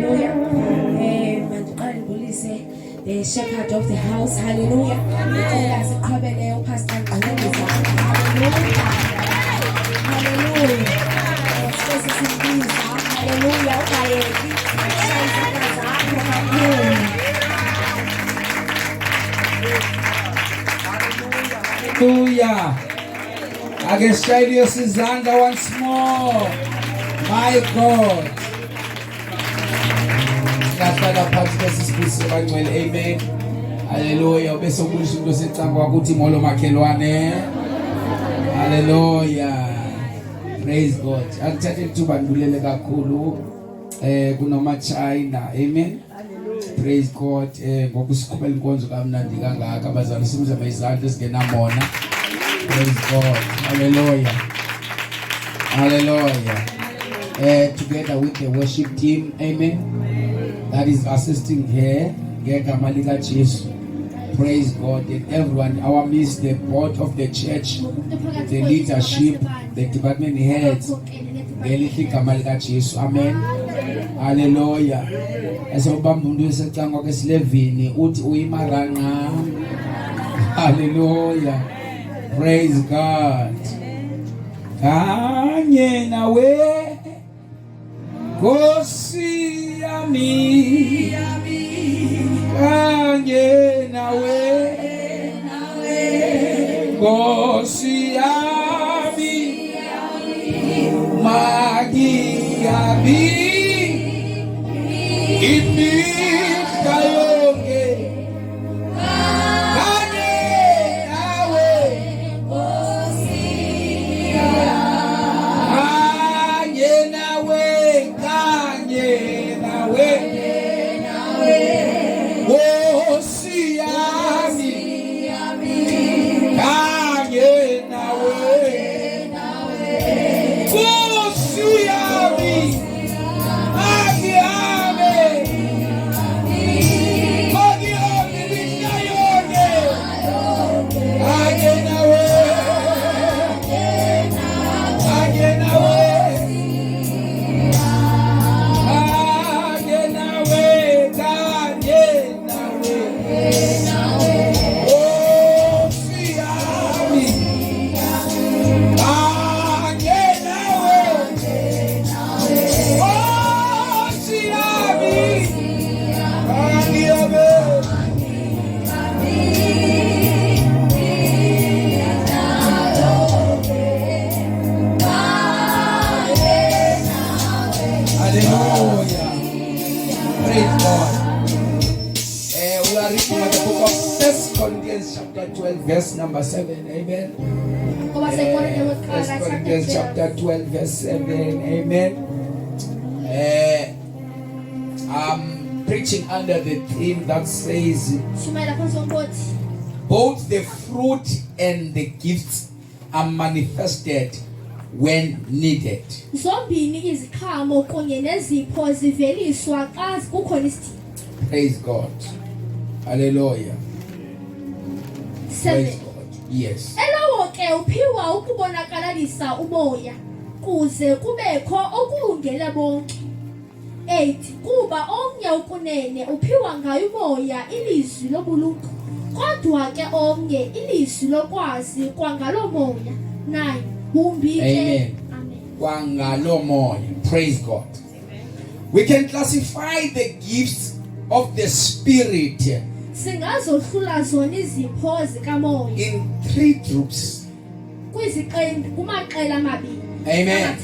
Hallelujah. The shepherd of the house. Hallelujah. Hallelujah. Hallelujah. I can shine your Susanna once more. My God. Amen. Hallelujah. Hallelujah. Praise God. Akuthathe ithuba ndulele kakhulu kunoma China. Amen. Praise God. Ngokusikhubela inkonzo kamnandi kangaka abazali simzama izandla esingenamona. Praise God. Hallelujah. Hallelujah. Together with the worship team. Amen. That is assisting here. Praise God. And everyone, our midst, the board of the church, the leadership, the department heads. Amen. Hallelujah. Hallelujah. Praise God. Kanye nawe Kosi yami Kanye nawe Kosi yami Magi yami Imi kayoge Kanye nawe Kosi Kanye nawe Kanye nawe Kosi yami Kanye nawe Kosi yami Magi yami Magi yami Nikayoge Kanye nawe Kanye nawe Kanye nawe Kanye nawe Kosi yami Kanye nawe Kosi yami Kanye nawe Hallelujah. Praise God. We are reading the book of 1 Corinthians chapter 12 verse number 7. Amen. 1 Corinthians chapter 12 verse 7. Amen. I'm preaching under the theme that says both the fruit and the gifts are manifested when needed. Praise God. Hallelujah. Praise God. Yes. Uphiwa ukubonakalisa umoya kuze kubekho okulungele bonke. 8 kuba omnye ukunene uphiwa ngayo umoya ilizwi lobulungu kodwa ke omnye ilizwi lokwazi kwangalo moya. 9 Amen. Kwangalo moya. Praise God. We can classify the gifts of the Spirit in 3 groups. Amen.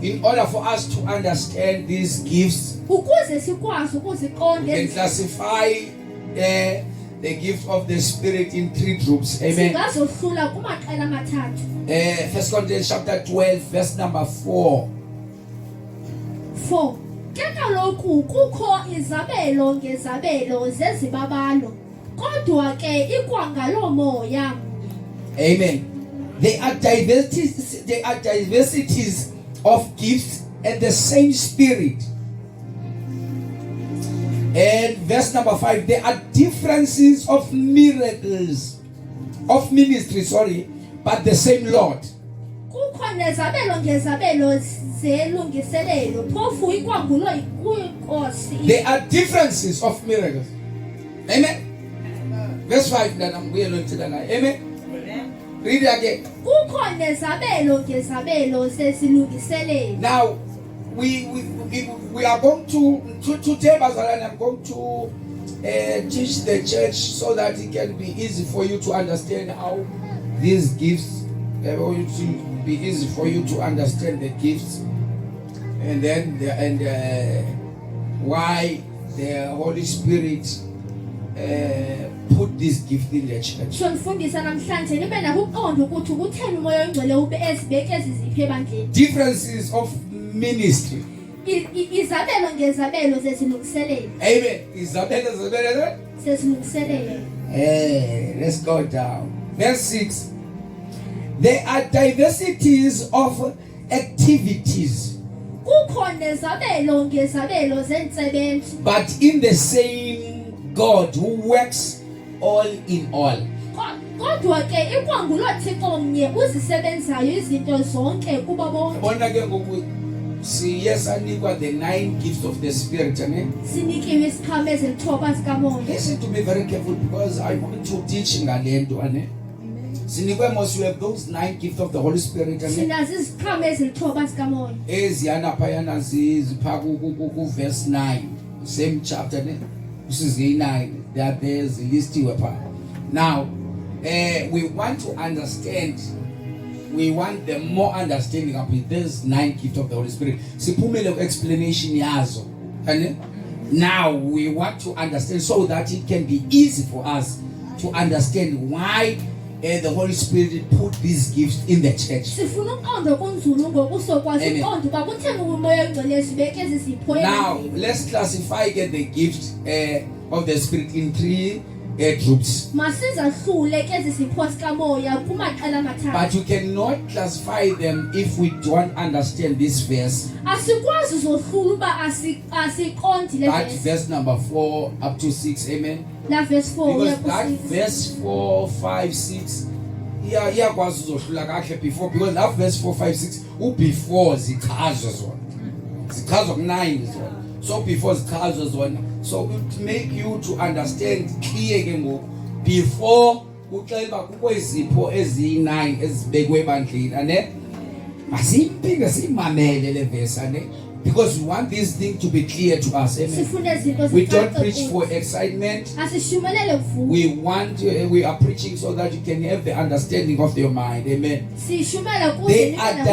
In order for us to understand these gifts, we can classify the gift of the Spirit in 3 groups. Amen. 1 Corinthians chapter 12 verse number 4. 4 Kekaloku kukho izabelo ngezabelo zezibabalo kodwa ke ikwangalo moya. Amen. There are diversities of gifts and the same Spirit. And verse number 5, there are differences of miracles, of ministry, but the same Lord. kukhona izabelo ngezabelo zelungiselelo phofu ikwangulo kwinkosi. There are differences of miracles. Amen. Verse 5 that I'm going to tonight. Amen. Read it again. Kukhona izabelo ngezabelo zezilungiselelo. Now we are going to today, Bazalwane, I'm going to teach the church so that it can be easy for you to understand how these gifts, it will be easy for you to understand the gifts, and then why the Holy Spirit put this gift in the church. Shonifundisa namhlanje nibe nakho ukuqonda ukuthi ukutheni umoya oyingcwele ube ezibeke eziziphe ebandleni. Differences of ministry. Izabelo ngezabelo zezilungiselelo. Amen. Isabella. Zezilungiselelo. Let's go down. Verse 6. There are diversities of activities, Kukhona izabelo ngezabelo zentsebenzo. but in the same God who works all in all. Kodwa ke ikwangulo Thixo mnye uzisebenzayo izinto zonke kubo bonke. Bona ke ngoku siyesanikwa the 9 gifts of the Spirit, ne? Sinikiwe isiqhamo ezilithoba zikamoya. Listen to me very carefully because I want to teach ngalento, ne? Sinikwe must we have those 9 gifts of the Holy Spirit, ne? Sinazi isiqhamo ezilithoba zikamoya. Eziyana phayana zipha ku verse 9, same chapter, ne? Usize 9, they are there listiwe pha. Now we want to understand, we want the more understanding of this 9 gifts of the Holy Spirit. Siphumele explanation yazo. And now we want to understand so that it can be easy for us to understand why the Holy Spirit put these gifts in the church. Sifuna ukuqonda kunzulu ngokusokwazi uqonda ukuba kutheni umoya oyingcwele ezibeke ezizipho. Now let's classify the gift of the Spirit in 3 groups. Masizahlule ke ezizipho zikamoya kumaqela amathathu. But you cannot classify them if we don't understand this verse. Asikwazi uzohlula uba asiqondi le That verse. verse number 4 up to 6, amen. La verse 4 Because uya that ku-6. verse 4, 5, 6 iyakwazi uzohlula kahle before, because that verse 4, 5, 6 before zichazwe zona. Zichazwa ku-9 zona. So before zichazwe zona. So it make you to understand clear ke ngoku before uxela kukho izipho eziyi-9 ezibekwe ebandleni, ane masiyiphinde siyimamele le verse, ane, because we want this thing to be clear to us, amen. Sifuna izinto We don't zicace preach kuthi. for excitement. Asishumelele kuvuka. We are preaching so that you can have the understanding of your mind, amen. Sishumela kuze There nibe are nakho.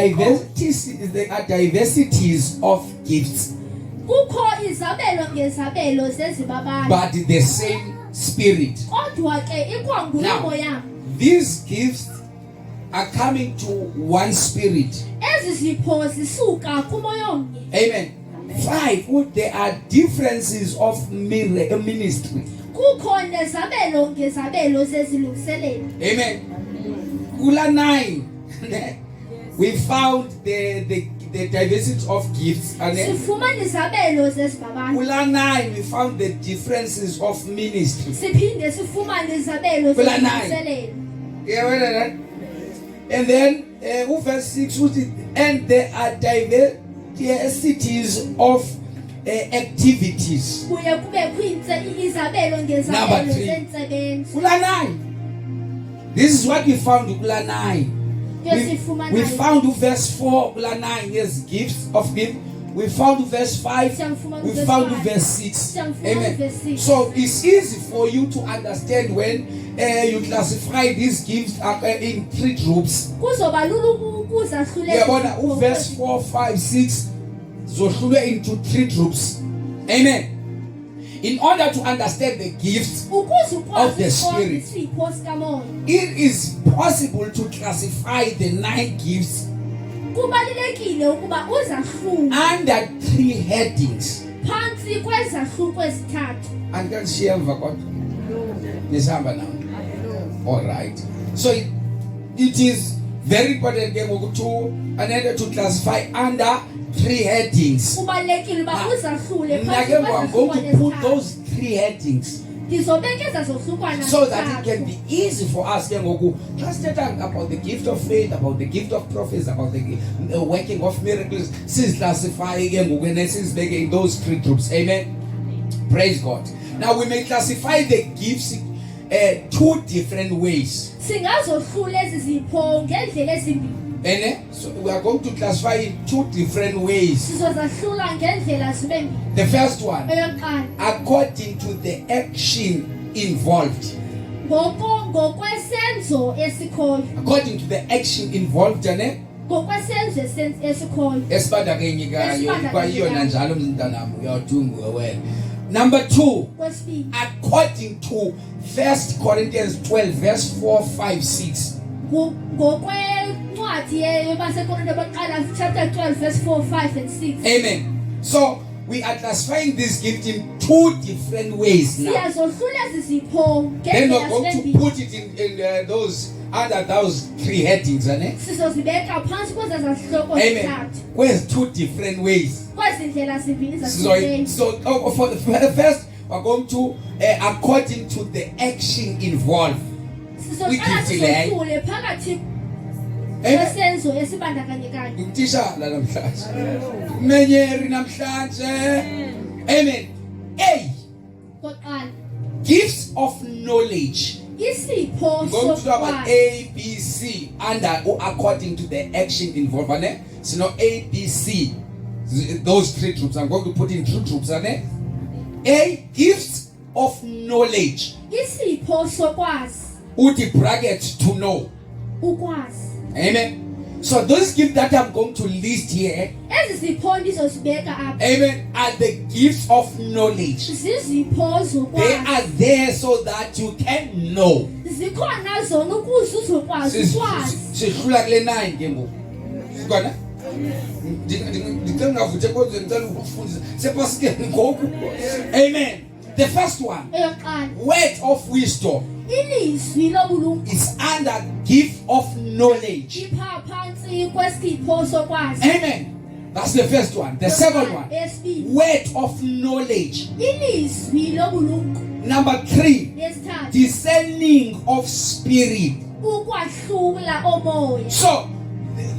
diversities of gifts, Kukho izabelo ngezabelo zezibabantu. but the same Spirit. Kodwa ke ikwangulo Now, moya. these gifts are coming to one Spirit, Ezizipho zisuka kumoya omnye. amen. 5, there are differences of ministry, Kukhona izabelo ngezabelo zezilungiselelo. amen. Kula 9 we found the diversity of gifts, and Sifumana izabelo zezibabantu. Kula 9 we found the differences of ministry. Siphinde sifumane izabelo Kula 9. zezilungiselelo. Yeah, wait a minute. And then verse 6, and there are diversities of activities. Kuye kube izabelo ngezabelo Number 3. zentsebenzo. Kula 9. This is what we found in Kula 9. We found verse 4, Kula 9, yes, gifts of gift. We found verse 5. We found verse 6. Amen. So it's easy for you to understand when you classify these gifts in 3 groups. Kuzoba lula ukuzahlulela. Yabona verse 4, 5, 6 zohlulwe into 3 groups. Amen. In order to understand the gifts of the Spirit, it is possible to classify the 9 gifts kubalulekile ukuba uzahlule under 3 headings. phansi kwezahluko ezithathu. Andikashiya emva kodwa. Nisihamba nawo. All right. So it is very important to classify under 3 headings. Kubalulekile uba uzahlule I'm phansi going kwezahluko to put ezithathu. those 3 headings ndizobekeza zohlukwana so that it can be easy for us ke ngoku xa sithetha about the gift of faith, about the gift of prophecy, about the working of miracles, siziclassify ke ngoku nesizibeke in those three groups. Amen. Praise God. Now we may classify the gifts two different ways. singazohlula ezi zipho ngendlela ezimbini. So we are going to classify in two different ways. Sizozahlula ngendlela zibe mbini. The first one, Eyokuqala, according to the action involved. ngokwesenzo esikhoyo. According to the action involved, Ngokwesenzo esikhoyo. esibandakanyekayo kwayiyona njalo mntanami uyawudunga wena. Number 2, Kwesibini, according to 1 Corinthians 12 verse 4, 5, 6. ngokwencwadi yabasekorinto abaqala chapter 12 verse 4, 5 and 6. Amen. So we are classifying this gift in two different ways now. Siyazohlula ezi zipho Then we're ngendlela going to zibe mbini. put it in those under those three headings, Sizozibeka phantsi kweza zihloko Amen. zithathu. Where's two different ways? Kwezi ndlela zimbini So, zahlukeneyo. for the first, we're going to according to the action involved. Sizoqala sizohlule phakathi Amen. kwesenzo esibandakanyekayo. Ngumtishala namhlanje. Menyeri namhlanje. Amen. A, Koqala, gifts of knowledge. isipho We're going to talk about sokwazi. A, B, C under or according to the action involved. So now A, B, C. Those three groups. I'm going to put in two groups. A, gifts of knowledge. Isipho sokwazi, Uti bracket to know. ukwazi. Amen. So those gifts that I'm going to list here, Ezi zipho ndizozibeka apha. amen, are the gifts of knowledge. Zizipho They zokwazi. are there so that you can know. Zikhona zona ukuze uzokwazi ukwazi. Sihlula kule 9 ke ngoku. Sikona? Ngicela ngavuthe kodwa ngicela ukufundisa. Sepasikeni ngoku. Amen. The first one, Eyokuqala, word of wisdom, ilizwi lobulumko is under gift of knowledge. ipha phansi kwesipho sokwazi. Amen. That's the first one. The second one, Esibini, word of knowledge. ilizwi lobulumko. Number 3, Yesithathu, discerning of spirit. ukwahlula omoya. So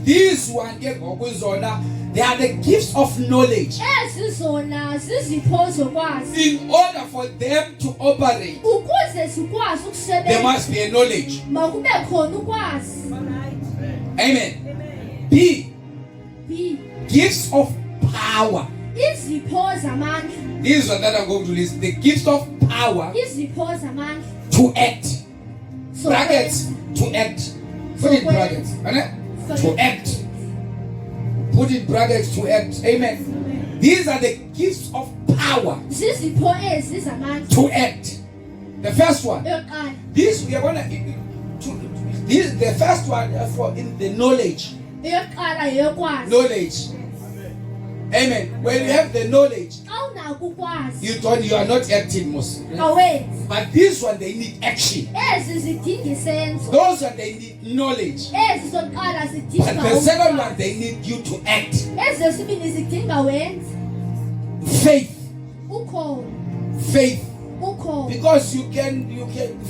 this one ke ngokuzona, they are the gifts of knowledge. Ezi zona zizipho zokwazi. In order for them to operate, Ukuze sikwazi there ukusebenza, must be a knowledge. makube khona ukwazi. Amen. B, B, gifts of power. izipho zamandla. These are that I'm going to list. The gifts of power Izipho zamandla. to act. So Brackets, to act. Put in brackets. To act. Put in brackets, to act. Amen. These are the gifts of power zizipho ezi zamandla. to act. The first one. Eyokuqala, This we are going to. This the first one for in the knowledge. eyokuqala yeyokwazi. Knowledge. Amen. When you have the knowledge, Xa unako ukwazi, you are not acting most. awenzi. But this one they need action. Ezi zidinga isenzo. Those one they need knowledge. Ezi zokuqala But zidinga the second ukwazi. one they need you to act. Ezi zesibini zidinga wenze. Faith. Ukhona, Faith. ukhona. Because you can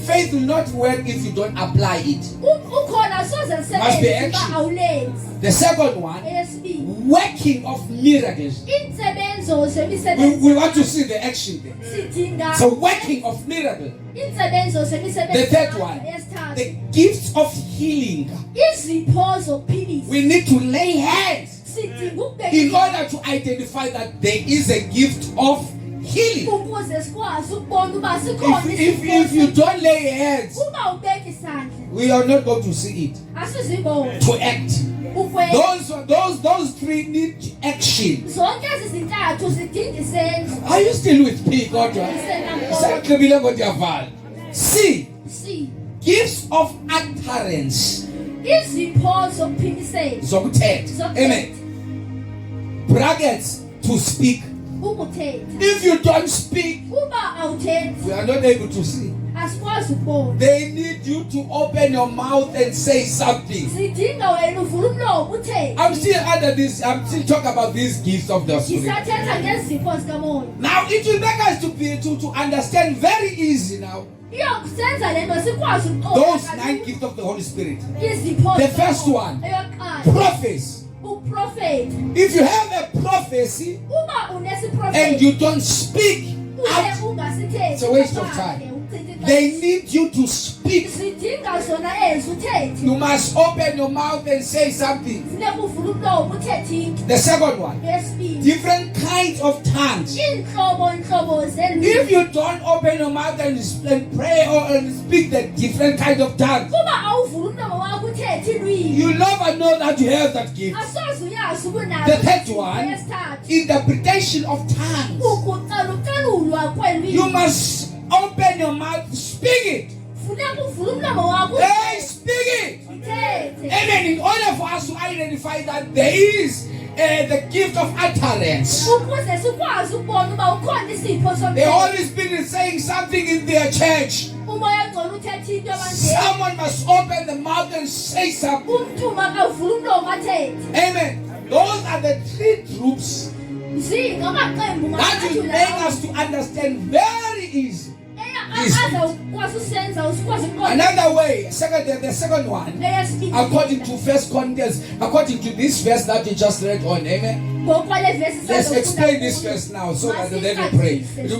faith will not work if you don't apply it. Ukhona soze Must be lisebenze action. uba awulenzi. The second one, Eyesibini, working of miracles. iintsebenzo We zemisebenzi want to see the action there. sidinga So working of miracles. iintsebenzo zemisebenzi. The third one, Eyesithathu, the gifts of healing. izipho zokuphilisa. We need to lay hands Sidinga in ukubeka order to identify that there is a gift of healing. ukuze sikwazi ukubona uba sikhona If you don't lay hands, uba ubeka isandla we are not going to see it. asizibona To act. ukwenza. Those three need action. Zonke ezi zintathu zidinga isenzo. Are you still with me, kodwa? Isenamkhono. Sakubile ngokuyavala. C, C, gifts of utterance. izipho zokuphimisela. Zokuthetha. Zokuthetha. Amen. Brackets, to speak. Ukuthetha. If you don't speak, Uba awuthethi, we are not able to see. asikwazi ukubona. They need you to open your mouth and say something. Sidinga wena uvule umlomo uthethe. I'm still under this. I'm still talking about these gifts of the Spirit. Isathetha ngezipho zikamoya. Now it will make us to understand very easy now. Iyokusenza lento sikwazi Those 9 gifts of the Holy Spirit. Izipho. The first one, eyokuqala. prophecy. Uprofeti. If you have a prophecy Uma unesiprofeti. and you don't speak out, ungasithethi. it's a waste of time. They need you to speak. Sidinga zona ezwi uthethe. You must open your mouth and say something. Funeka uvule umlomo uthethe into. The second one, Yesibili. different kinds of tongues. Inhlobo zelwi. If you don't open your mouth and pray or speak the different kinds of tongues, Uma awuvule umlomo wakho uthethe ilwimi. you never know that you have that gift. Asoze uyazi ubunayo. The third one, Yesithathu. interpretation of tongues. Ukucalucalulwa kwelwimi. You must open your mouth, speak it. Funeka uvule umlomo wakho. Hey, speak it. Uthethe. Amen. In order for us to identify that there is the gift of utterance, Ukuze sikwazi ukubona uba ukhona isipho the somthetho. Holy Spirit is saying something in their church. Umoya ngcono uthethe into manje. Someone must open the mouth and say something. Umntu makavule umlomo athethe. Amen. Those are the 3 groups Zingamaqembu that will make us to understand very easy. azawukwazi usenza usikwazi ukuqonda. Another way, the second one, Eyesibili. according to 1 Corinthians, according to this verse that you just read on, amen. Ngokwale verse Let's sizofunda explain this kuyo. verse now so that then we Masicacise, pray. sicacise.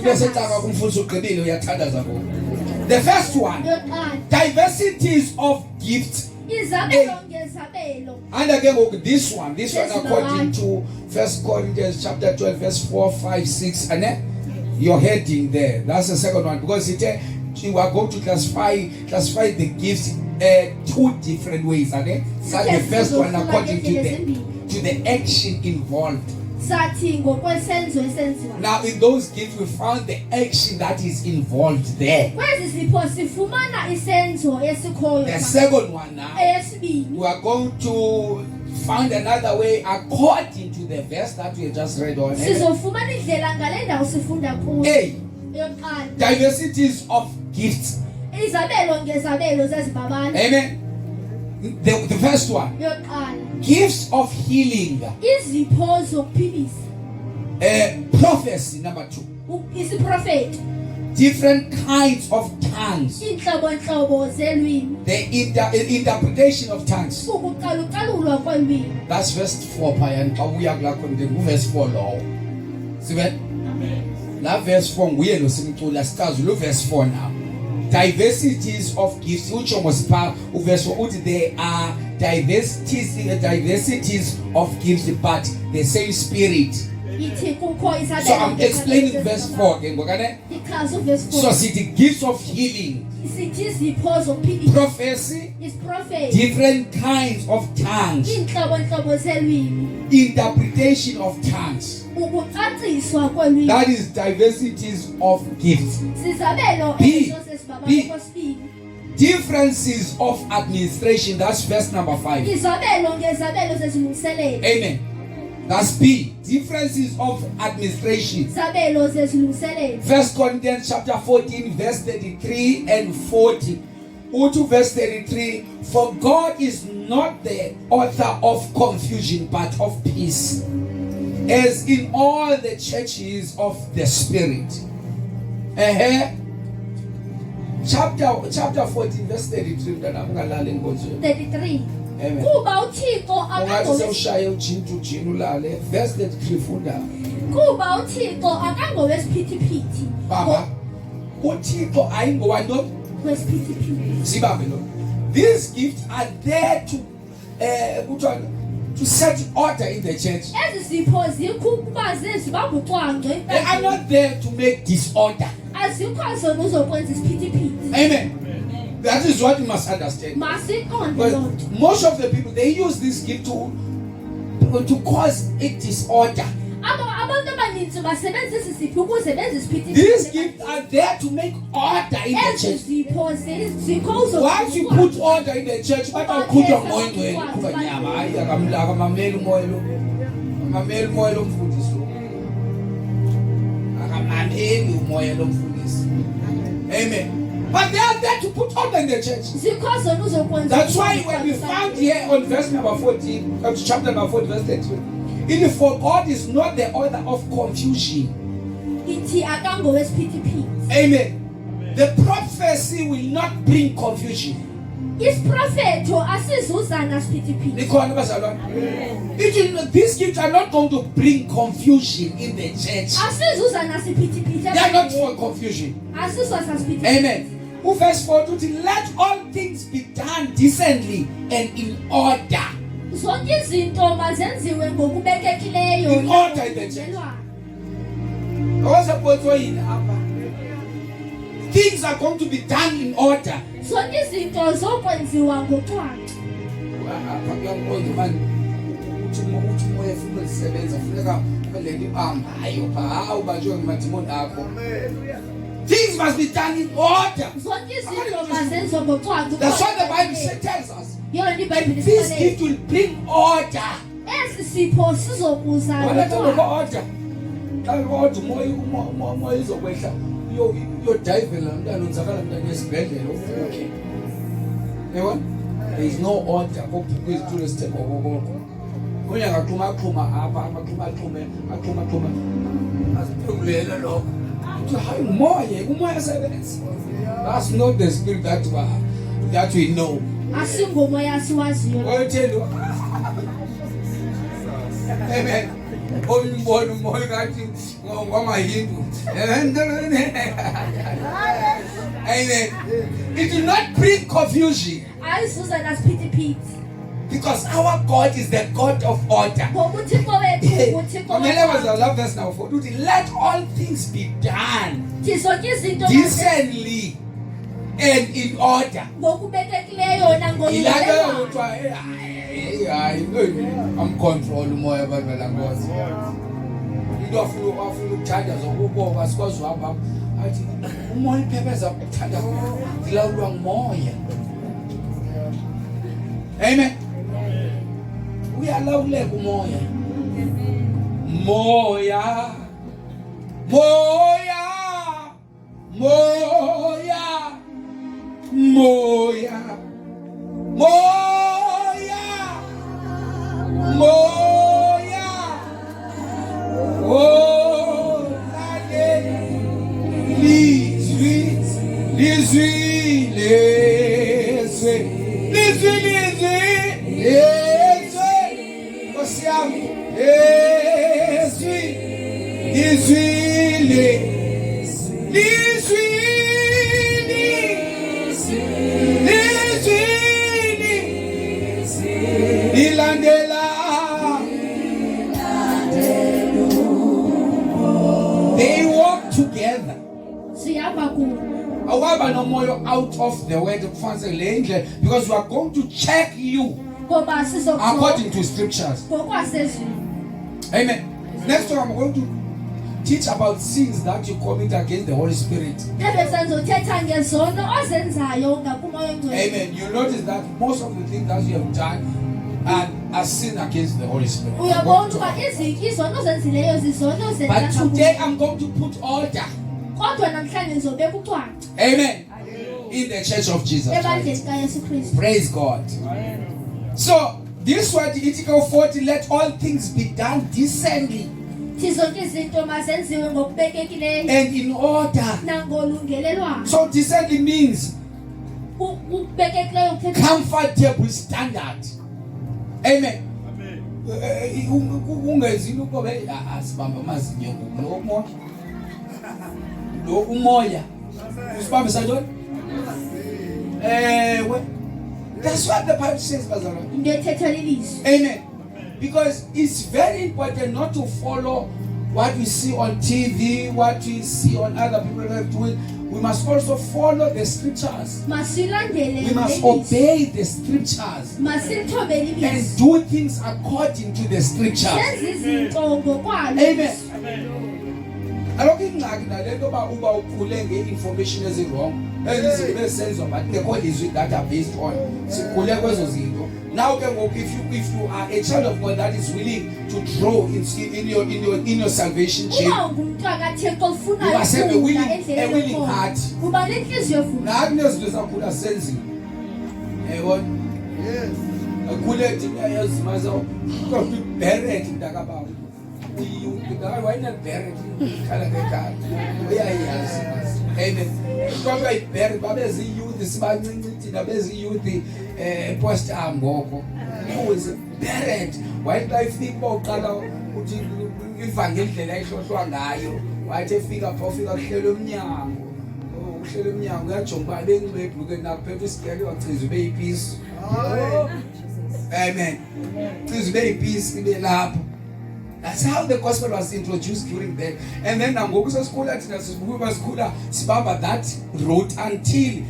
The first one, Yokuqala, diversities of gifts. izabelo ngezabelo. And again, this one Yes, according to 1 Corinthians chapter 12, verse 4, 5, 6, and then your heading there. That's the second one, because you are going to classify the gifts 2 different ways, and then that's the first one according to the action involved. Sathi ngokwesenzo esenziwa. Now in those gifts we found the action that is involved there. Kwezi zipho sifumana isenzo esikhoyo. The second one now, Eyesibili. we are going to find another way according to the verse that we just read on. Sizofumana indlela ngale ndawo sifunda kuyo. A, Yokuqala, diversities of gifts. izabelo ngezabelo zezibabalo. Amen. The first one, Yokuqala, gifts of healing. izipho zokuphilisa. Prophecy, number 2. Isiprofeti. Different kinds of tongues. Inhlobo zelwimi. The interpretation of tongues. Ukucalucalulwa kwelwimi. That's verse 4. Verse 4 law. See that? That verse 4 nguye lo simcula sikazi lo verse 4 now. Diversities of gifts, which almost verse 4, there are diversities of gifts, but the same spirit. Ithi kukho izabelo. So I'm explaining verse 4 again. Ichaza verse 4. So see the gifts of healing, Sithi izipho zokuphilisa. prophecy, Isiprofeti. different kinds of tongues, Inhlobo zelwimi. interpretation of tongues. Ukucaciswa kwelwimi. That is diversities of gifts. Sizabelo B. ezo sesibabalo B. kwesibili. Differences of administration. That's verse number 5. Izabelo ngezabelo zezilungiselelo. Amen. That's B. Differences of administration. Izabelo zezilungiselelo. 1 Corinthians chapter 14, verse 33 and 40. To verse 33. For God is not the author of confusion, but of peace, as in all the churches of the Spirit. Chapter 14, verse 33. 33. Amen. Kuba uThixo Verse 33 funda. Kuba uThixo akangowesiphithiphithi. Baba, uThixo ayingowani Wesiphithiphithi. sibambe lo. These gifts are there to set order in the church. Ezi zipho zikho ukuba zezibamba ucwangco. They are not there to make disorder. Azikho zona uzokwenza isiphithiphithi. Amen. That is what you must understand. Masiqonde But loo nto. most of the people, they use this gift to cause a disorder. Abantu abaninzi basebenzisa ezi zipho ukuze benze isiphithiphithi. These gifts are there to make order in the Ezi church. zipho zikho Once you put order in the church, batawukhutshwa umoya ongcwele kuba nyama. Hayi akamameli umoya lo. Akamameli umoya lo mfundisi lo. Akamameli umoya lo mfundisi. Amen. But they are there to put order in the church. Zikho zona uzokwenza. That's why when we found here on verse number 14, chapter number 14, verse 13, it is for God is not the order of confusion. Ithi akangowesiphithiphithi. Amen. The prophecy will not bring confusion. Isiprofetho asizuzana siphithiphithi. Likhona bazalwane. These gifts are not going to bring confusion in the church. Asizuzana siphithiphithi. They are not for confusion. Asizwa sasiphithiphithi. Amen. Verse 4, let all things be done decently and in order. Zonke izinto mazenziwe ngokubekekileyo. In order in the church. Things are going to be done in order. Zonke izinto zokwenziwa ngocwangco. Things must be done in order. Zonke izinto mazenziwe ngocwangco. That's what the Bible tells us. Yona iBhayibheli This isifanele. gift will bring order. Esi sipho sizokuza ngocwangco. Order. Kodwa umoya izokwehla uyodivela umntana onzakala umntana esibhedlela ufuke. Yebo? There is no order kwizitulo esithemba kokoko. Kunya ngaxhuma apha axhuma asiphulela lokho. Uthi hayi umoya sebenza. That's not the spirit that we know. Asingomoya siwaziyo. Oyithelo. Amen. Umoya ngathi ngamaHindu. Amen. It will not bring confusion. Ayizuzana siphithiphithi. Because our God is the God of order. Ngokuthixo wethu nguThixo I love verse now 4. Let all things be done zonke izinto decently and in order. ngokubekekileyo nangolungelelwayo. I'm control umoya balala ngozi. Into afuna ukuthanda zokuboka sikwazi uhamba athi umoya iphebeza ukuthanda kulawulwa ngumoya. Amen. Uyalawuleka umoya. Moya. Oh, they walk together. Out of the word because we are going to check you according to scriptures. Amen. Next time I'm going to teach about sins that you commit against the Holy Spirit. Amen. You notice that most of the things that you have done are sin against the Holy Spirit. But today I'm going to put order. Amen. In the church of Jesus Christ. Praise God. So this word Ezekiel 40, let all things be done decently and in order. So decently means comfortable standard. Amen. That's what the Bible says, Amen. Because it's very important not to follow what we see on TV, what we see on other people doing. We must also follow the scriptures. We must obey the scriptures and do things according to the scriptures. Amen. I don't think information is wrong. And this is but they call it that are based on Now, if you are a child of God that is willing to grow in your salvation chain, uba ungumntwana kaThixo ofuna you must have a ukufunda willing heart. uba nenhliziyo efuna Now, kunezinto zakhula senzi. Yabona? Yes. Akhule ethi mazo kofi beret ndakababa. Why not beret? Khala ngekhaya. Uyayazi. Amen. Ngoba iberet babezi youth sibancinci thina bezi youth post angoko. Uze beret. Why life people qala uthi ivangeli indlela ehlohlwa ngayo. Wathi efika kuhlela umnyango. Uhlelo umnyango uyajonga ba bengibebhluke nakuphethe isikele wachiza ube yipeace. Amen. Chiza ube yipeace ibe lapho. That's how the gospel was introduced during that. And then nangoku sesikhula thina sikhula sibamba that road until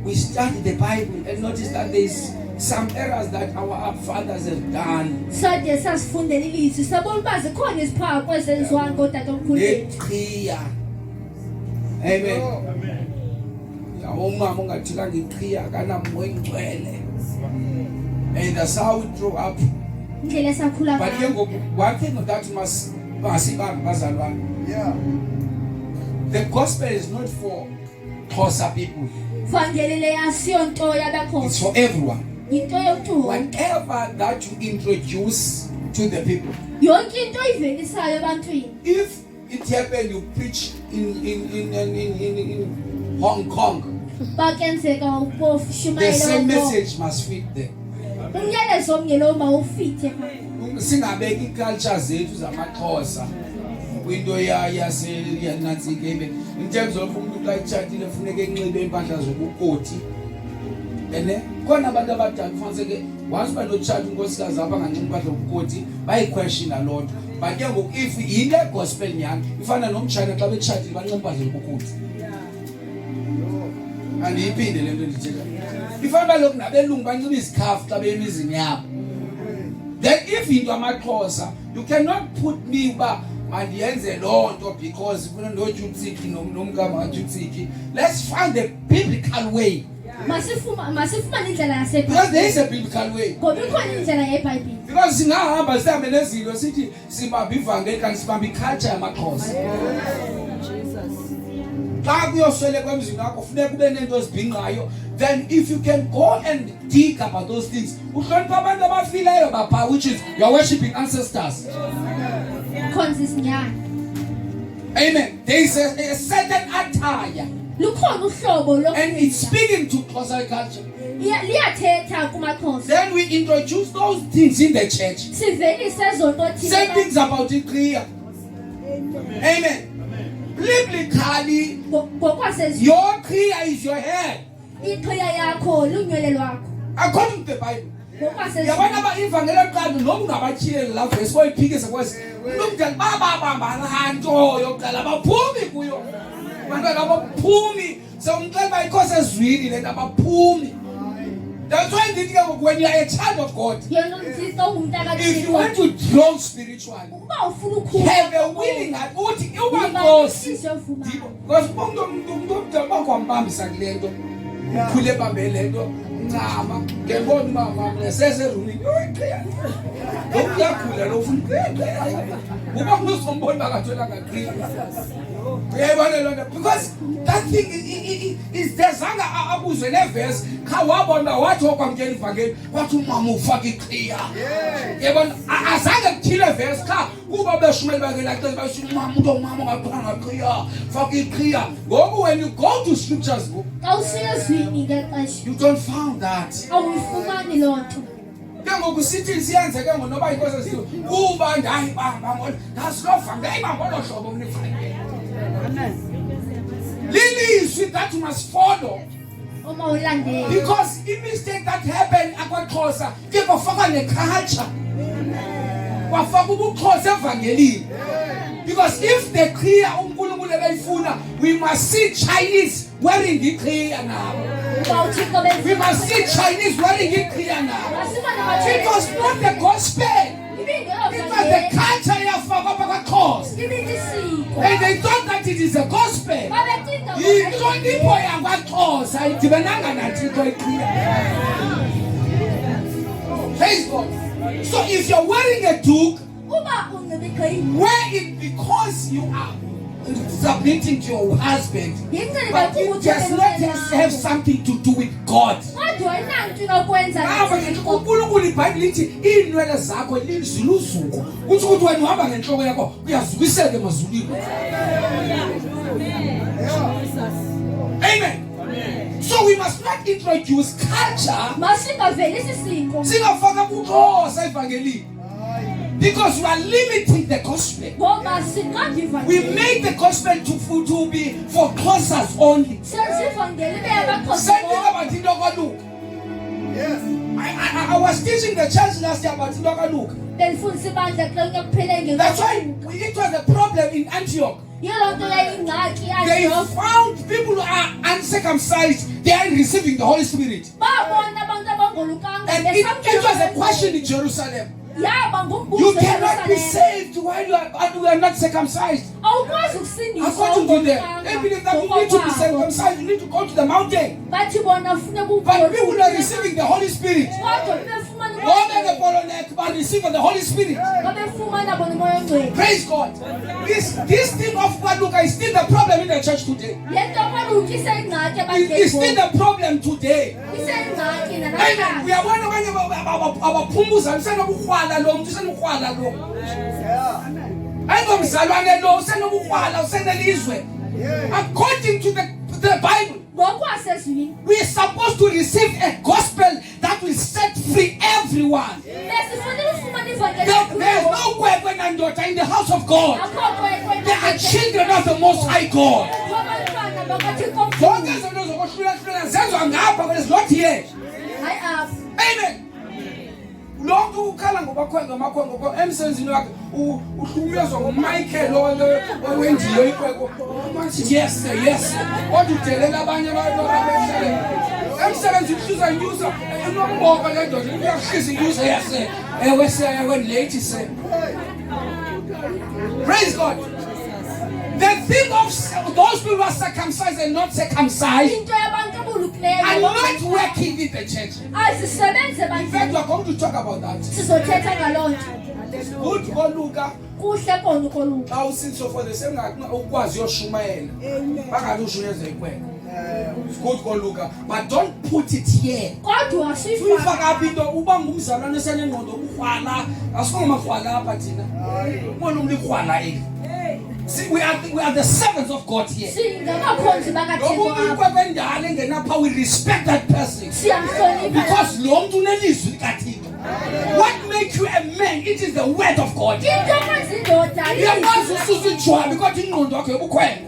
we study the Bible and notice that there is some errors that our fathers have done. Sade sasifundela ilizwi sabona uba zikhona iziphako ezenziwa ngotatomkhulu bethu. Iqhiya. Amen. Umama ungathilanga iqhiya kanamngcwele. And that's how we grow up. Indlela esakhula But ngayo. one thing that must bazalwane. Yeah. The gospel is not for Xhosa people. Vangeli le asiyonto It's yabakhosi. for everyone. Into yomntu. Whatever that you introduce to the people. Yonke into oyivelisayo ebantwini. If it happened you preach in Hong Kong, Bakenzeka ukushumayela. the same message must fit there. Umyalezo omnye lo mawufithe pha. Singabeki culture zethu zamaXhosa kwinto yanantsika in terms of umuntu xa itshatile funeka enxibe impahla zobukoti. Ene khona abantu abadala kufanele once banotshata unkosikazi apha nganxiba impahla zobukoti bayiquestiona loo nto. But ke ngoku if yinto egospel nyani ifana nomtshana xa betshatile banxiba impahla zobukoti. Andiyiphinde le nto ndithetha. Ifana lokhu nabelungu banxiba izikhafu xa beyemizini yabo. Then if into amaXhosa you cannot put me uba mandiyenze loo nto because ufuna nojutsiki nomgama kajutsiki. Let's find the biblical way. Masifumane indlela Because there is yaseBhayibhile. a biblical way. Ngoba ikhona indlela yeBhayibhile. Because singahamba sihambe nezinto sithi sibamba ivangeli kanti sibamba iculture yamaXhosa. Xa kuyoswele kwemzini wakho funeka ube nento ezibhinqayo. Then if you can go and dig about those things, uhlonipha abantu abafileyo bapha, which is you are worshiping ancestors. Khonza isinyanya. Amen. There is a certain attire Lukhona uhlobo lo. and it's speaking to Xhosa culture. Liyathetha kumaXhosa. Then we introduce those things in the church. Sivelise zonto Say thina. things about it clear. Amen. Biblically, Ngokwasezweni. your clear is your head. Iqhiya yakho lunywele lwakho. According to the Bible. Ngokwasezweni. Yabona ivangeli eqala noma ungabatyhileli la verse boyiphikisa kwezi. Umntana babamba la nto yokuqala abaphumi kuyo. Bantwana abaphumi. Sewumxela uba inkosi ezwini le nto abaphumi. That's why when you are a child of God, Yena umfihlo ungumntaka if you kaThixo. want to grow spiritually, Uba ufuna ukukhula. have a willing heart. Uthi uba nkosi. Isizovumayo. Because umuntu bakwambambisa kule nto. Ukhule bambe le nto. Ncama. Ngembona umama nesezerulini. Ukuyakhula lo ufuna. Uba uzombona bakathwela ngaqhina. Uyayibona lo nto because that thing is dezanga abuzwe neverse kha wabona wathi okwamkela ivangeli wathi umama ufaka iqhiya. Uyayibona azange kuthile verse kha kuba beshumela bakela xa basho umama umama ungaphanga iqhiya faka iqhiya. Ngoku when you go to scriptures Xa usiya ezwini ngexesha. you don't find that. Awuyifumani loo nto. Ke ngoku sithi siyenze ke ngoba inkosi esithi kuba ndayibamba ngona ndasilova ngayibamba ngolo hlobo mnifanye. Lilizwi that you must follow. Uma ulandela. Because the mistake that happened akwaXhosa ke kwafaka neculture. Kwafaka ubuXhosa evangelini. Because if the clear uNkulunkulu ebeyifuna, we must see Chinese wearing the clear now. Uba uThixo benza. We must see Chinese wearing the clear now. It was not the gospel. It was the culture yafakwa kwakwaXhosa. And they thought that it is the gospel. Inhlonipho yakwaXhosa idibenanga naThixo iqhiya. Praise God. So if you're wearing a toque, Uba unxibe iqhiya, wear it because you are submitting to your husband, yinxibe but it does not have something to do with God. kodwa ayinanto inokwenza Ngapha nje uNkulunkulu iBhayibheli lithi inwele zakho liziluzuko. Kuthi ukuthi wena uhamba ngenhloko yakho uyazukiseka emazulwini. Amen. So we must not introduce culture. masingavelisi isinto Singafaka ubuXhosa evangelini. Because we are limiting the gospel. ngoba sinqanda We ivangeli made the gospel to be for Xhosas only. senza ivangeli ibe yabaXhosa Same thing bodwa. about Indokaluka. I was teaching the church last year about Indokaluka. Bendifundisa ibandla kule nyakuphelele That's why it was a problem in Antioch. yiloo nto yayingxaki They yayo found people who are uncircumcised, they are receiving the Holy Spirit. babona abantu abangolukanga And it was a question in Jerusalem. yaba You ngumbuzo cannot be eYerusalema. saved while you are not circumcised. awukwazi ukusindiswa According to them, they believe that you need to be ngokwabo. circumcised, you need to go to the mountain. bathi bona funeka But people are receiving the Holy Spirit. kodwa befumana All the Polonaise are receiving the Holy Spirit. babefumana bona umoya ongcwele Praise God. This thing of Kwaluka is still the problem in the church today. le nto kwaluka iseyingxaki It's still ebandleni the problem today. iseyingxaki Amen. nanamhlanje Uyabona abanye abaphumuza usenobukrwala lo muntu usenobukrwala lo. Ayingomzalwane lo usenobukrwala usenelizwe. According to the Bible, ngokwasezwini we are supposed to receive a gospel that will set free everyone. besifanele ufumana ivangeli There's no kwekwe nandoda in the house of God. akho kwekwe They are children of the Most High God. abantwana bakathixo Zonke omkhulu izinto zokuhlula zenziwa ngapha, but it's not here. hayi apha Amen. Lonke ukhala ngobakhwenga amakhwenga emsenzini wakhe uhlukumezwa nguMichael lo wendiyo ikweko. Manje yes sir, yes sir. Kodwa udelela abanye abantu abahlele. Emsebenzini uhluza inyusa enomboko le ndoda uyahlisa inyusa yes sir. Ewe sir, ewe late sir. Praise God. The thing of those people who are circumcised and not circumcised into yabantu abolukileyo are not working in the church. azisebenze In fact, bandleni we are going to talk about that. sizothetha ngaloo nto Good koluka kuhle kona ukoluka xa usinso for the same ukwazi uyoshumayela bangabe ushuyeze ikwela. Good koluka, but don't put it here. kodwa sifaka Uyifaka apha into uba ngumzalwane senengqondo ubukrwala asingomkrwala apha thina. Ubona umuntu ikrwala eli. See, we are the servants of God here. singabakhonzi bakathixo Lo muntu apha ikwekwe endala engenapha, we respect that person. siyamhlonipha Because lo muntu unelizwi likaThixo. What makes you a man? It is the word of God. into ekwenza indoda Uyakwazi ususa ijwabi kodwa ingqondo yakho yobukhwele.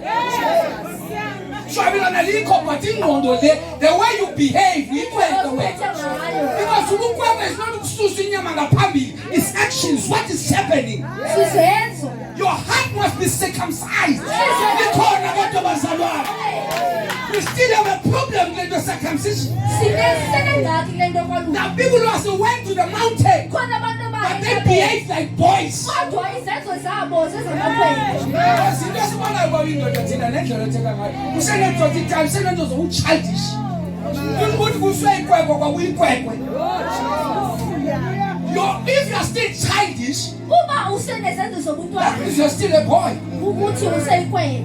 Jwabi lona likho but ingqondo le, the way you behave, ikwele wena. Because ubukhwele is not ukususa inyama ngaphambili, it's actions, what is happening. sizenzo Your heart must be circumcised. Likhona abantu abazalwane. We still have a problem with the circumcision. sinengxaki le nto kwaluka Now people who also went to the mountain, khona abantu but they behave like boys. kodwa izenzo zabo zezamakhwenkwe Izinto esibonayo kwabindoda thina nendlela ethetha ngayo. Usenendoda itime, usenento zobu-childish. Ukuthi kuseyikwekwe kwakuyikwekwe. If you are still childish, uba usenezenzo that zobuntwana means you are still a boy. ukuthi useyikwela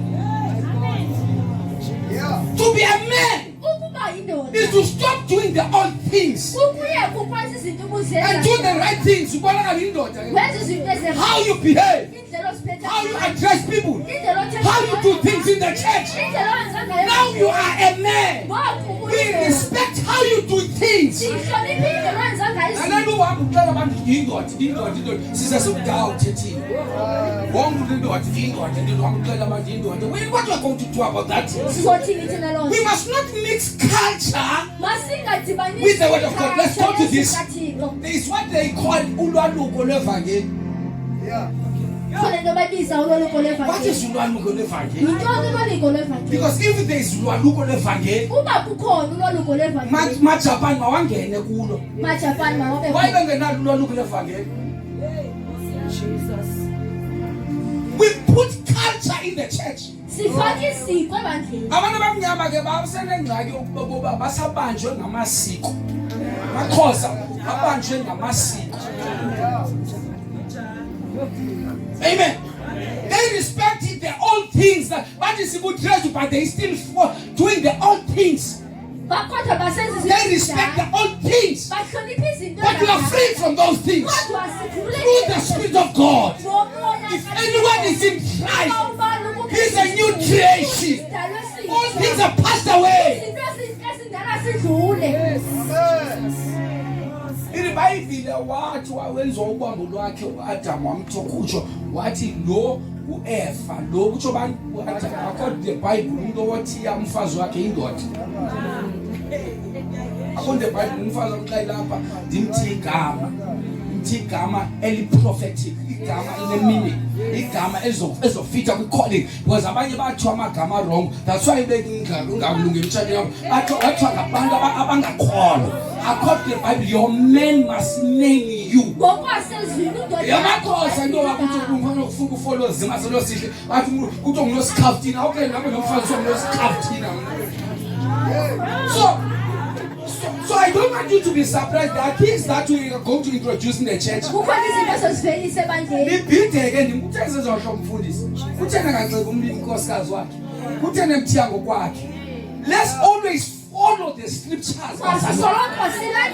To be a man ukuba yindoda is to stop doing the old things ukuyeka ukwenza izinto and ubuzenza do the right things. Ubonakala indoda. wenza izinto How ezeha you behave, indlela oziphetha how you ngayo, address people, indlela othetha how you ngayo, do things in the church. indlela owenza ngayo Now you are a man. ngoku We uyindoda respect how you do things. sihloniphe indlela owenza ngayo izinto. Alani uhamba ucela abantu indoda size sikudala uthethile. Wonke umuntu indoda uhamba ucela abantu indoda. What are we going to do about that? sizothini thina loo We nto must not mix culture masingadibanisi with the word of God. Let's go to this. kathixo There is what they call ulwaluko lwevangeli. khona into bayibiza ulwaluko What lwevangeli is ulwaluko lwevangeli? yintoni ulwaluko lwevangeli Because if there is ulwaluko lwevangeli, uba kukhona ulwaluko lwevangeli maJapan mawangene kulo. majapani mawabe Why bengenalo ulwaluko lwevangeli? We put culture in the church. sifake isiko ebandleni Abantu abamnyama ke basenengxaki ukuba basabanjwe ngamasiko. Amaxhosa abanjwe ngamasiko. Amen. They respected the old things, but it's a good treasure, but they still doing the old things. They respect the old things, but you are free from those things through the Spirit of God. If anyone is in Christ, he's a new creation. All things are passed away. IBhayibhile wathi wawenza ubambo lwakhe uAdam wamthokutsho wathi lo uEva lo kutsho abantu according to the Bible umuntu owathi umfazi wakhe indoda. According to the Bible umfazi omxayi lapha ndimthi igama eli-prophetic, igama ine-meaning, igama ezofita kwi-calling, because abanye bathiwa amagama wrong. That's why ungakulungi emtshadweni yakho bathiwa ngabantu abangakholwa. According to the Bible, your man must name you. Yamaxhosa into wakuthi ufuna ukufollow zima selo sihle bathi kuthi ungunosikaftina. Okay, ngabe nomfazi unosikaftina. So I don't want you to be surprised. There are things that we are going to introduce in the church. Libhideke ndimkutheze zonke umfundisi. Kuthena kanceke umlimi inkosikazi wakhe. Kuthena emthiyango kwakhe. Let's always follow the scriptures.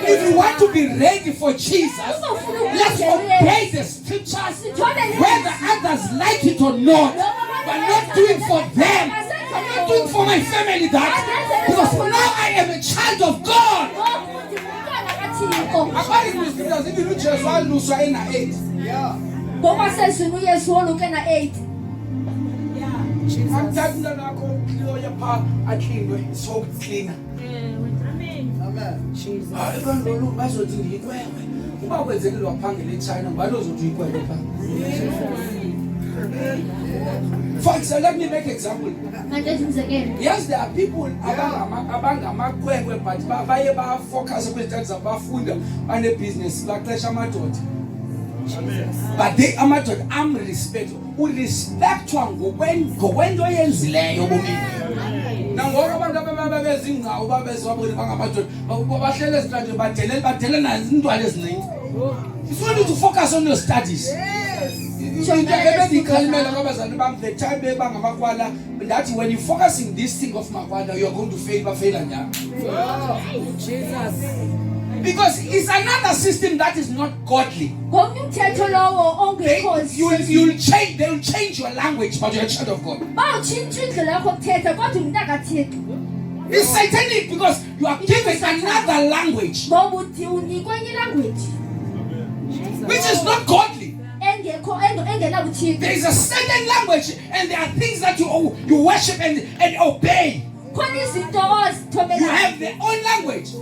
If you want to be ready for Jesus, let's obey the scriptures, whether others like it or not. But not doing for them. I'm not doing for my family that. Because now I am a child of God. According to the scriptures, if you look at one, lose 8. Yeah. I'm talking about your part. I clean so clean. Amen. Jesus. For example, let me make an example. Yes, there are people but focus on the business like but they I'm respect. Respect when do yenzileyo bomini. Now ngoba abantu ababezinga ubabezwabona bangamadoda bahlele ezihlanje badele nazo intwala eziningi. You need to focus on your studies. That when you focus in this thing of Makwada, you are going to fail and Jesus. Because it's another system that is not godly. You'll change. They will change your language, but you're a child of God. It's satanic because you are given another language, which is not godly. There is a certain language, and there are things that you worship and obey. You have their own language,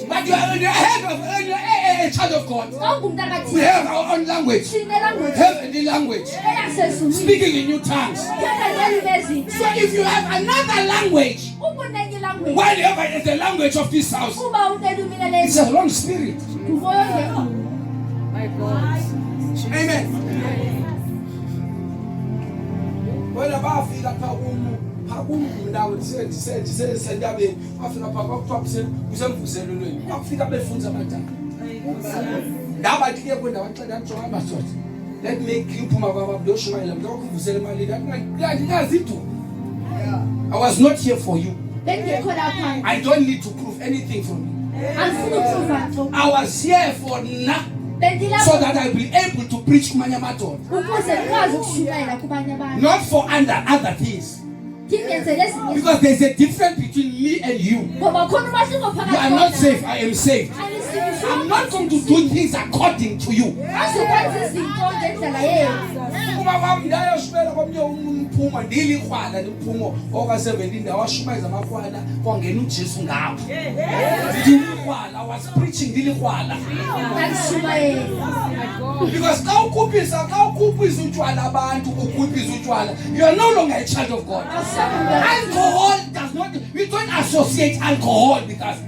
but you are a child of God. We have our own language, heavenly language, speaking in new tongues. So if you have another language, whatever is the language of this house, it's a wrong spirit. My God. Amen. When about feel like now said Africa let me keep I was not here for you. I don't need to prove anything from you. I was here for nothing. So that I will be able to preach Manyamato. Not for other things. Because there's a difference between me and you. You are not safe, I am safe. I'm not going to do things according to you. I was preaching because you are no longer a child of God. Alcohol does not, we don't associate alcohol with us.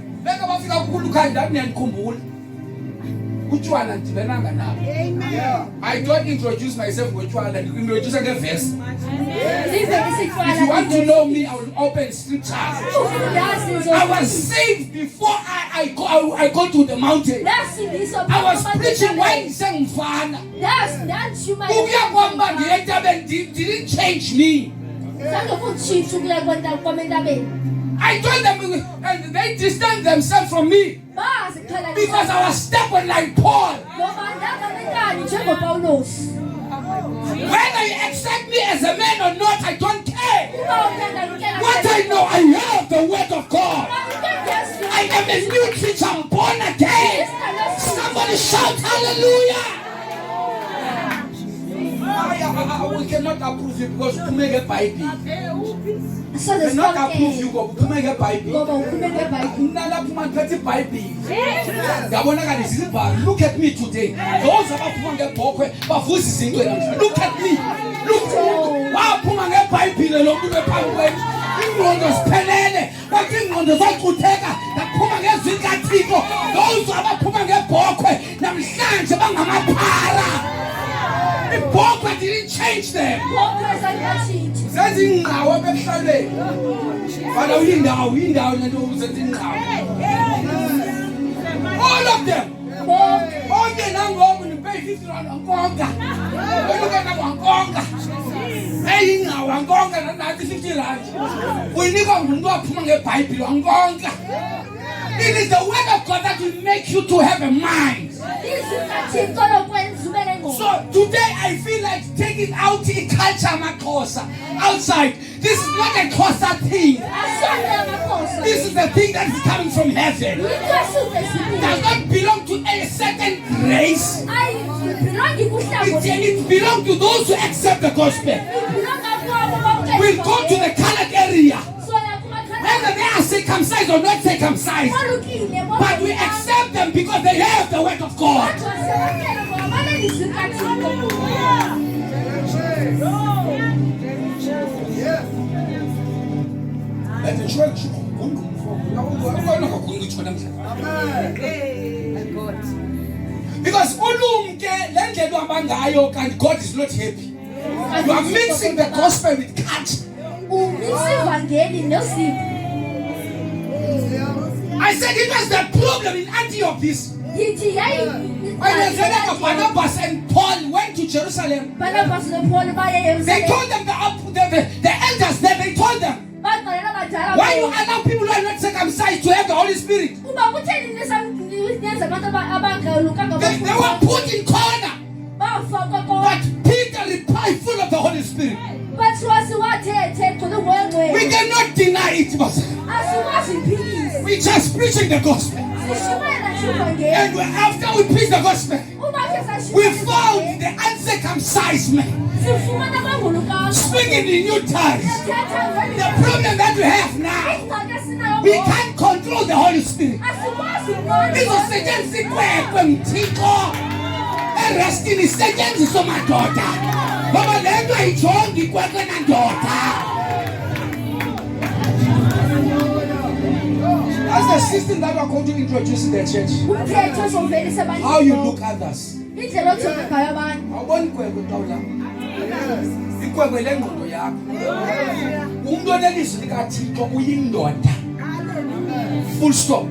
utshwala ndibenanga nabo. I don't introduce myself ngotshwala, introduce ngeverse. If you want to know me, I will open scriptures. I was saved before I go to the mountain. I was preaching when Sengfana. Didn't change me. I told them, and they distanced themselves from me because I was stubborn like Paul. Whether you accept me as a man or not, I don't care. What I know, I have the word of God. I am a new creature. I'm born again. Somebody shout hallelujah. We cannot approve you because you make a Bible. We cannot approve you because you make a Bible. Look at me today. Those of look at me. Look. Ibhokwe didn't change them. Zezingqawa bekuhlaleni. Bana uyindawo nento uzezingqawa. All of them. Onke nangoku nipay 50 rand wankonga. Weluke na wankonga. Eyingqawa wankonga na 50 rand. Uyinika umuntu ophuma ngeBhayibheli wankonga. It is the word of God that will make you to have a mind. So today I feel like taking out the culture makosa outside. This is not a Xhosa thing. This is the thing that is coming from heaven. It does not belong to a certain race. It belongs to those who accept the gospel. We'll go to the colored area. Whether they are circumcised or not circumcised, but we accept them because they have the word of God. And the church, because God is not happy. You are mixing the gospel with culture. I said it was the problem in Antioch. This when Barnabas and Paul went to Jerusalem, they told them the elders there, they told them, why you allow people who are not circumcised to have the Holy Spirit? They were put in corner. But Peter replied full of the Holy Spirit. We cannot deny it, we're just preaching the gospel. And after we preach the gospel, we found the uncircumcised man speaking in new tongues. The problem that we have now, we can't control the Holy Spirit. That's the system that we're going to introduce in the church. How you look at us. Full stop.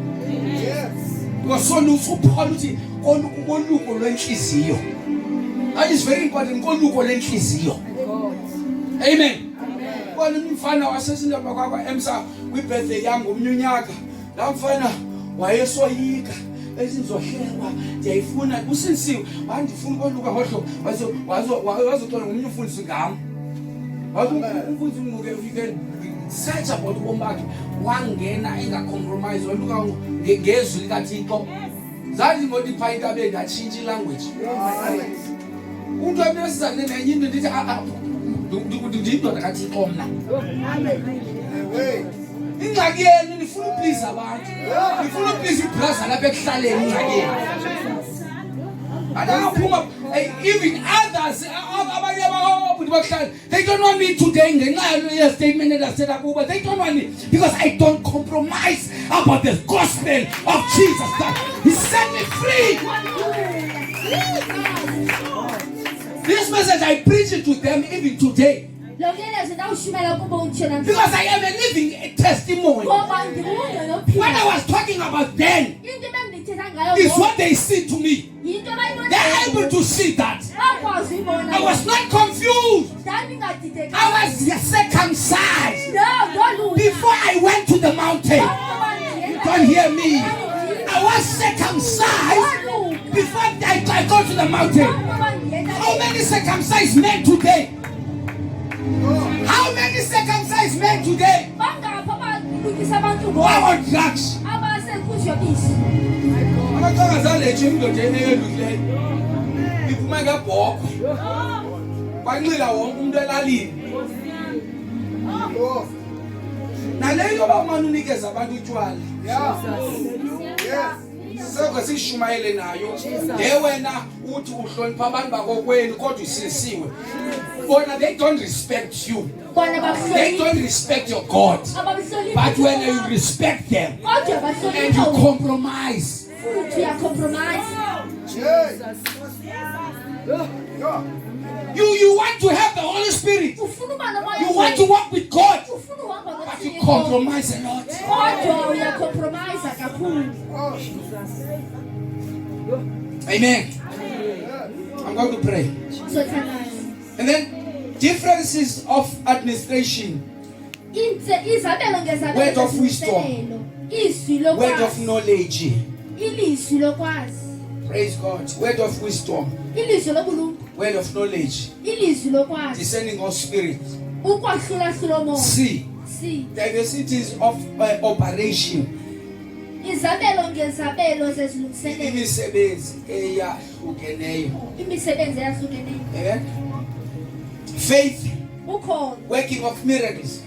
That is very important. Amen. Mfana wasesina bakwa emsa kwibirthday yangu umnyaka la mfana wayesoyika ezinzohlelwa ndiyayifuna usinsiwe wandifuna oluka hohlo wazoxola ngomunye umfundisi ngami umfundisi unguke ufike search about ubombakhe wangena engacompromise oluka ngezwi likaThixo zathi ngodi phayita bendatshintsha language umuntu abesizane nenye into ndithi ndiyindoda kaThixo mna. Ingxaki yenu nifuna uplease abantu. Nifuna uplease ibrother lapha ekuhlaleni ingxaki yenu. Adaphuma even others abanye They don't want me today. The statement that I said about, they don't want me because I don't compromise about the gospel of Jesus. That He set me free. This message I preach it to them even today. Because I am a living testimony. What I was talking about then is what they see to me. They're able to see that. I was not confused. I was circumcised before I went to the mountain. You can't hear me. I was circumcised before I go to the mountain. How many circumcised men today? How many circumcised men today? Who are on drugs? Sishumayele nayo wena uthi uhlonipha abantu bakokwenu kodwa usisiwe. Bona they don't respect you. They don't respect your God. But when you respect them and you compromise, you want to have the Holy Spirit. You want to walk with God, but you compromise a lot. Amen. I'm going to pray. And then differences of administration, word of wisdom, word of knowledge. Praise God. Word of wisdom, word of knowledge, discerning of spirit. C, diversities of operation. Faith, working of miracles.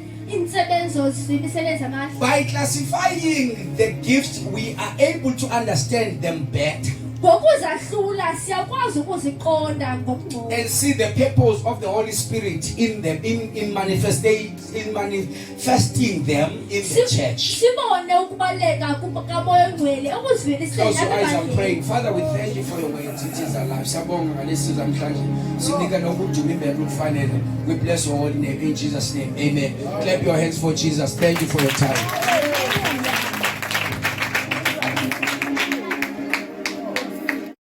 By classifying the gifts, we are able to understand them better and see the purpose of the Holy Spirit in them, in manifesting them in the church. Close your eyes and pray. Father, we thank you for your words. It is alive. We bless your holy name in Jesus' name. Amen. Clap your hands for Jesus. Thank you for your time.